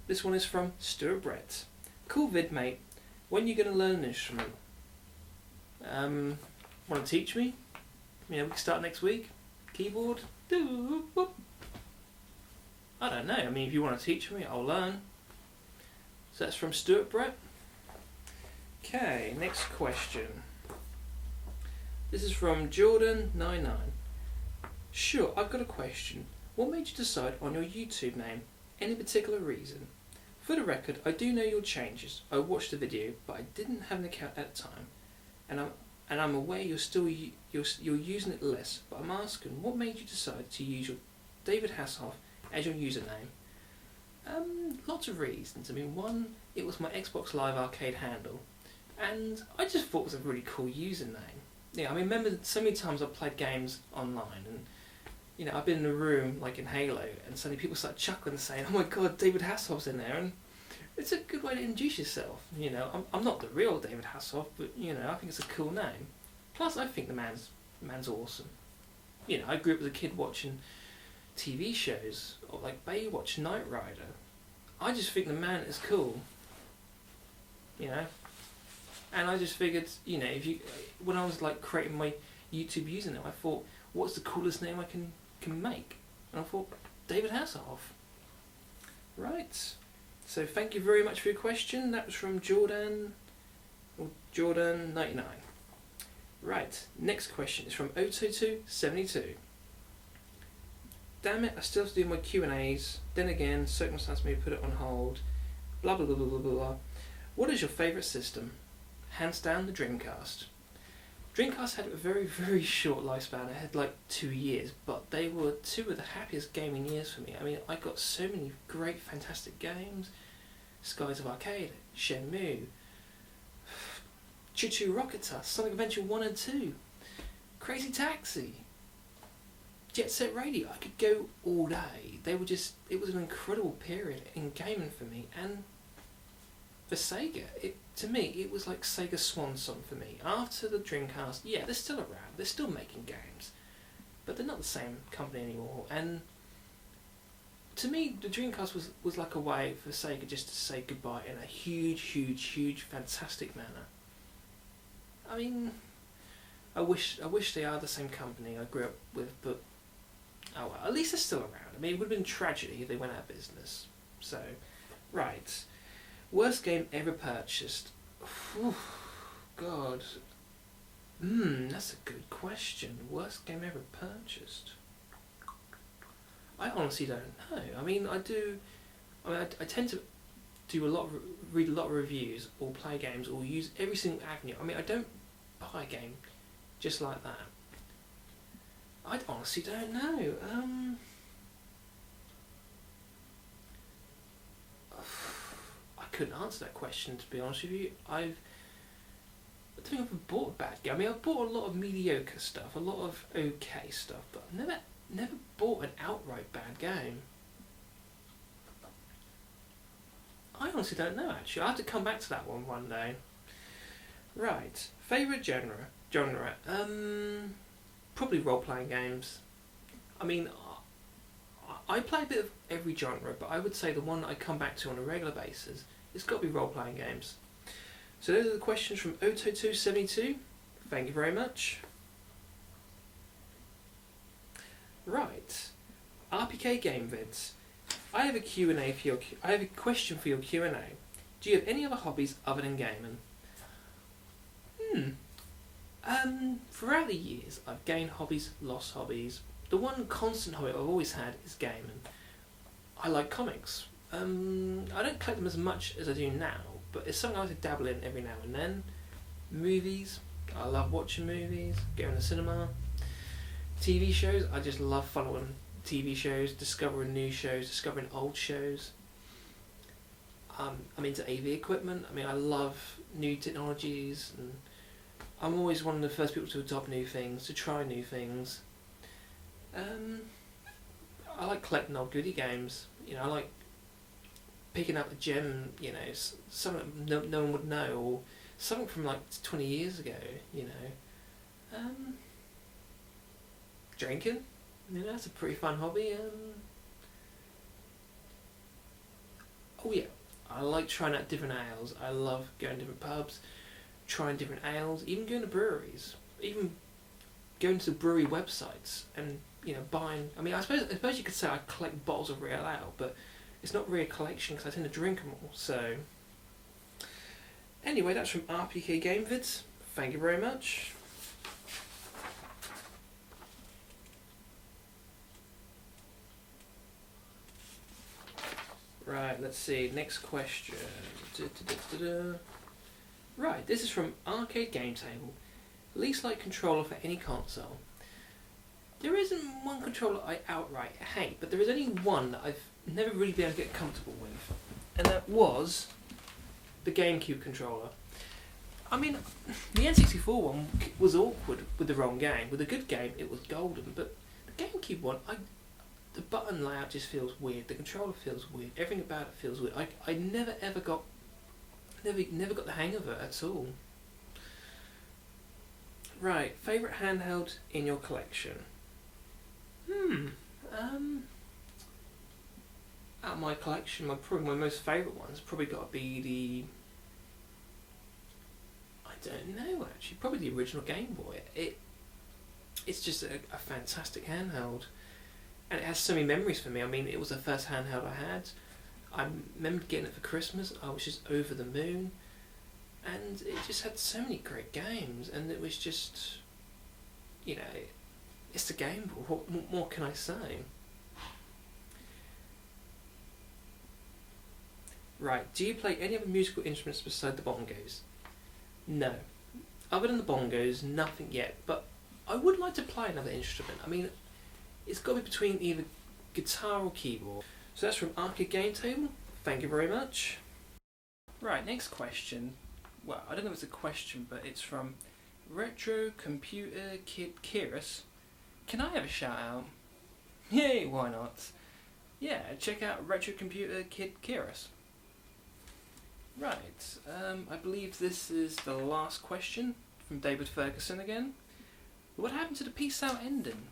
This one is from Stuart Brett. Cool vid, mate. When you going to learn an instrument? Want to teach me? We can start next week. Keyboard? I don't know. I mean, if you want to teach me, I'll learn. So that's from Stuart Brett. Okay, next question. This is from Jordan99. Sure, I've got a question. What made you decide on your YouTube name? Any particular reason? For the record, I do know your changes. I watched the video, but I didn't have an account at the time, and I'm aware you're using it less. But I'm asking, what made you decide to use your David Hasselhoff as your username? Lots of reasons. I mean, one, it was my Xbox Live Arcade handle, and I just thought it was a really cool username. Yeah, I mean, remember so many times I've played games online, and I've been in a room like in Halo, and suddenly people start chuckling and saying, "Oh my God, David Hasselhoff's in there," and it's a good way to introduce yourself. I'm not the real David Hasselhoff, but I think it's a cool name. Plus, I think the man's awesome. I grew up as a kid watching TV shows like Baywatch, Knight Rider. I just think the man is cool. And I just figured, when I was like creating my YouTube username, I thought, what's the coolest name I can make? And I thought, David Hasselhoff. Right. So thank you very much for your question. That was from Jordan 99. Right. Next question is from Ototo72. Damn it! I still have to do my Q&As. Then again, circumstance made me put it on hold. Blah blah blah blah blah blah. What is your favourite system? Hands down, the Dreamcast. Dreamcast had a very, very short lifespan. It had like 2 years, but they were two of the happiest gaming years for me. I mean, I got so many great, fantastic games. Skies of Arcade, Shenmue, Choo Choo Rocketa, Sonic Adventure 1 and 2, Crazy Taxi, Jet Set Radio. I could go all day. It was an incredible period in gaming for me, and for Sega, to me, it was like Sega's swan song for me. After the Dreamcast, yeah, they're still around, they're still making games, but they're not the same company anymore. And to me, the Dreamcast was like a way for Sega just to say goodbye in a huge, huge, huge, fantastic manner. I mean, I wish they are the same company I grew up with, but oh well, at least they're still around. I mean, it would have been tragedy if they went out of business. So, right. Worst game ever purchased? Whew, God. That's a good question. Worst game ever purchased? I honestly don't know. I mean, I tend to do read a lot of reviews, or play games, or use every single avenue. I mean, I don't buy a game just like that. I honestly don't know. I couldn't answer that question, to be honest with you. I don't think I've ever bought a bad game. I mean, I've bought a lot of mediocre stuff, a lot of okay stuff, but I've never bought an outright bad game. I honestly don't know, actually. I'll have to come back to that one day. Right. Favourite genre? Probably role-playing games. I mean, I play a bit of every genre, but I would say the one I come back to on a regular basis, it's got to be role-playing games. So those are the questions from Oto272. Thank you very much. Right. RPK Game Vids. I have a question for your Q&A. Do you have any other hobbies other than gaming? Throughout the years, I've gained hobbies, lost hobbies. The one constant hobby I've always had is gaming. I like comics. I don't collect them as much as I do now, but it's something I like to dabble in every now and then. Movies. I love watching movies, going to the cinema. TV shows. I just love following TV shows, discovering new shows, discovering old shows. I'm into AV equipment. I mean, I love new technologies, and I'm always one of the first people to adopt new things, to try new things. I like collecting old goodie games. I like picking up a gem, something no one would know, or something from like 20 years ago, Drinking, that's a pretty fun hobby. Oh yeah, I like trying out different ales. I love going to different pubs, trying different ales, even going to breweries, even going to brewery websites and buying. I mean, I suppose you could say I collect bottles of real ale, but it's not really a collection because I tend to drink them all. So anyway, that's from RPK Game Vids. Thank you very much. Right, let's see. Next question. Right, this is from Arcade Game Table. Least like controller for any console. There isn't one controller I outright hate, but there is only one that I've never really been able to get comfortable with, and that was the GameCube controller. I mean, the N64 one was awkward with the wrong game. With a good game, it was golden, but the GameCube one, the button layout just feels weird. The controller feels weird. Everything about it feels weird. I never got the hang of it at all. Right, favourite handheld in your collection? Out of my collection, probably my most favourite one's probably got to be I don't know actually, probably the original Game Boy. It's just a fantastic handheld. And it has so many memories for me. I mean, it was the first handheld I had. I remember getting it for Christmas. I was just over the moon. And it just had so many great games. And it was just, it's the Game Boy. What more can I say? Right, do you play any other musical instruments beside the bongos? No. Other than the bongos, nothing yet. But I would like to play another instrument. I mean, it's got to be between either guitar or keyboard. So that's from Arcade Game Table. Thank you very much. Right, next question. Well, I don't know if it's a question, but it's from Retro Computer Kid Kiris. Can I have a shout out? Yay, why not? Yeah, check out Retro Computer Kid Kiris. Right, I believe this is the last question from David Ferguson again. What happened to the Peace Out ending?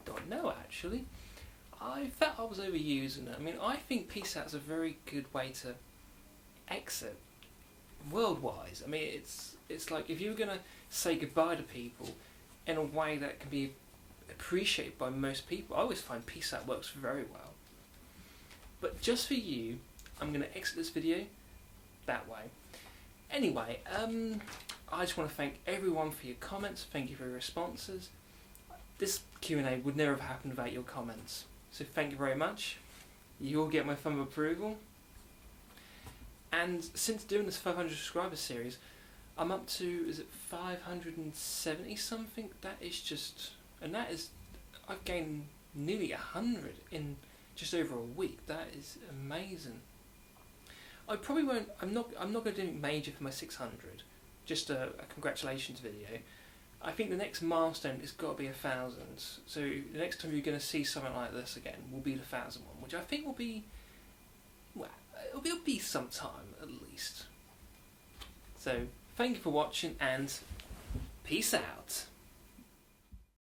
Don't know actually. I felt I was overusing it. I mean, I think Peace Out is a very good way to exit world-wise. I mean, it's like if you were gonna say goodbye to people in a way that can be appreciated by most people, I always find Peace Out works very well. But just for you, I'm gonna exit this video that way. Anyway, I just want to thank everyone for your comments. Thank you for your responses. This Q&A would never have happened without your comments. So thank you very much. You all get my thumb of approval. And since doing this 500 subscribers series, I'm up to, is it 570 something? That is just, and that is, I've gained nearly 100 in just over a week. That is amazing. I probably won't, I'm not going to do anything major for my 600. Just a congratulations video. I think the next milestone has got to be 1,000. So the next time you're going to see something like this again will be the 1,000 one, which I think will be, well, it'll be some time at least. So thank you for watching and peace out.